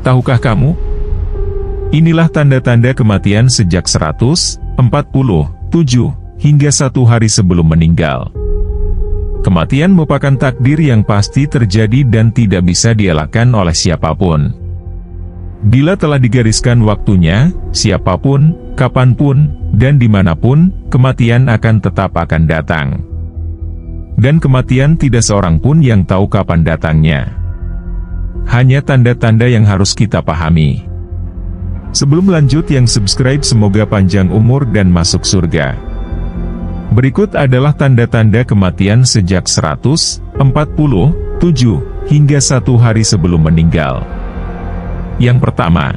Tahukah kamu? Inilah tanda-tanda kematian sejak 147 hingga 1 hari sebelum meninggal. Kematian merupakan takdir yang pasti terjadi dan tidak bisa dielakkan oleh siapapun. Bila telah digariskan waktunya, siapapun, kapanpun, dan dimanapun, kematian akan tetap akan datang. Dan kematian tidak seorang pun yang tahu kapan datangnya. Hanya tanda-tanda yang harus kita pahami. Sebelum lanjut, yang subscribe semoga panjang umur dan masuk surga. Berikut adalah tanda-tanda kematian sejak 147 hingga 1 hari sebelum meninggal. Yang pertama,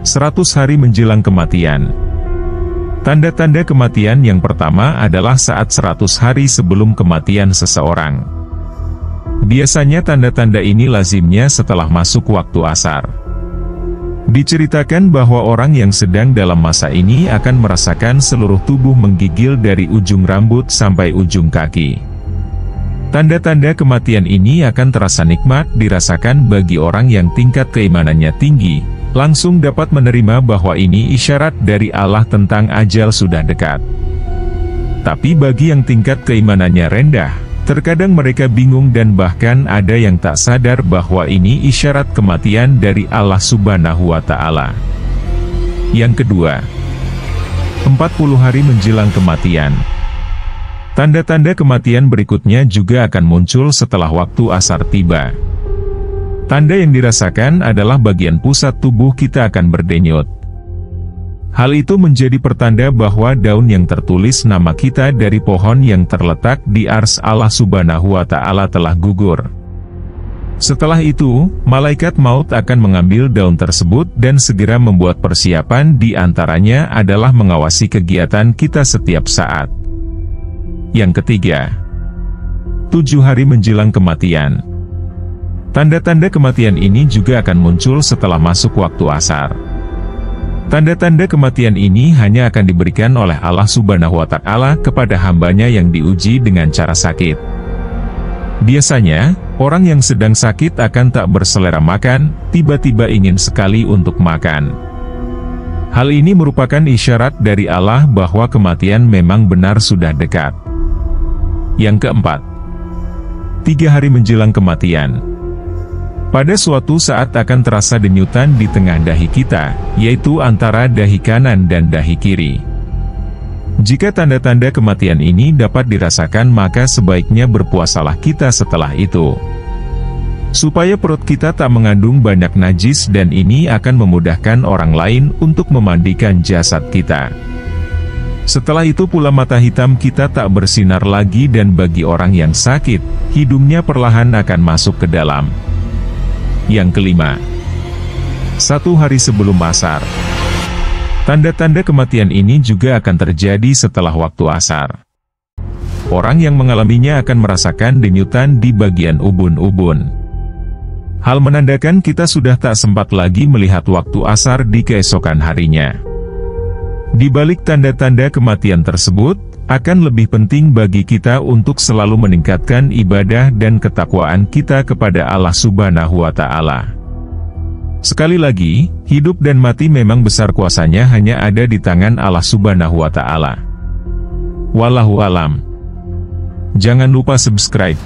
100 hari menjelang kematian. Tanda-tanda kematian yang pertama adalah saat 100 hari sebelum kematian seseorang. Biasanya tanda-tanda ini lazimnya setelah masuk waktu asar. Diceritakan bahwa orang yang sedang dalam masa ini akan merasakan seluruh tubuh menggigil dari ujung rambut sampai ujung kaki. Tanda-tanda kematian ini akan terasa nikmat dirasakan bagi orang yang tingkat keimanannya tinggi, langsung dapat menerima bahwa ini isyarat dari Allah tentang ajal sudah dekat. Tapi bagi yang tingkat keimanannya rendah, terkadang mereka bingung dan bahkan ada yang tak sadar bahwa ini isyarat kematian dari Allah Subhanahu wa Ta'ala. Yang kedua, 40 hari menjelang kematian. Tanda-tanda kematian berikutnya juga akan muncul setelah waktu asar tiba. Tanda yang dirasakan adalah bagian pusat tubuh kita akan berdenyut. Hal itu menjadi pertanda bahwa daun yang tertulis nama kita dari pohon yang terletak di ars Allah Subhanahu wa Ta'ala telah gugur. Setelah itu, malaikat maut akan mengambil daun tersebut dan segera membuat persiapan, di antaranya adalah mengawasi kegiatan kita setiap saat. Yang ketiga, 7 hari menjelang kematian. Tanda-tanda kematian ini juga akan muncul setelah masuk waktu asar. Tanda-tanda kematian ini hanya akan diberikan oleh Allah Subhanahu wa Ta'ala kepada hambanya yang diuji dengan cara sakit. Biasanya, orang yang sedang sakit akan tak berselera makan, tiba-tiba ingin sekali untuk makan. Hal ini merupakan isyarat dari Allah bahwa kematian memang benar sudah dekat. Yang keempat, 3 hari menjelang kematian. Pada suatu saat akan terasa denyutan di tengah dahi kita, yaitu antara dahi kanan dan dahi kiri. Jika tanda-tanda kematian ini dapat dirasakan, maka sebaiknya berpuasalah kita setelah itu. Supaya perut kita tak mengandung banyak najis dan ini akan memudahkan orang lain untuk memandikan jasad kita. Setelah itu pula mata hitam kita tak bersinar lagi dan bagi orang yang sakit, hidungnya perlahan akan masuk ke dalam. Yang kelima, 1 hari sebelum asar. Tanda-tanda kematian ini juga akan terjadi setelah waktu asar. Orang yang mengalaminya akan merasakan denyutan di bagian ubun-ubun. Hal menandakan kita sudah tak sempat lagi melihat waktu asar di keesokan harinya. Di balik tanda-tanda kematian tersebut, akan lebih penting bagi kita untuk selalu meningkatkan ibadah dan ketakwaan kita kepada Allah Subhanahu wa Ta'ala. Sekali lagi, hidup dan mati memang besar kuasanya hanya ada di tangan Allah Subhanahu wa Ta'ala. Wallahu alam. Jangan lupa subscribe.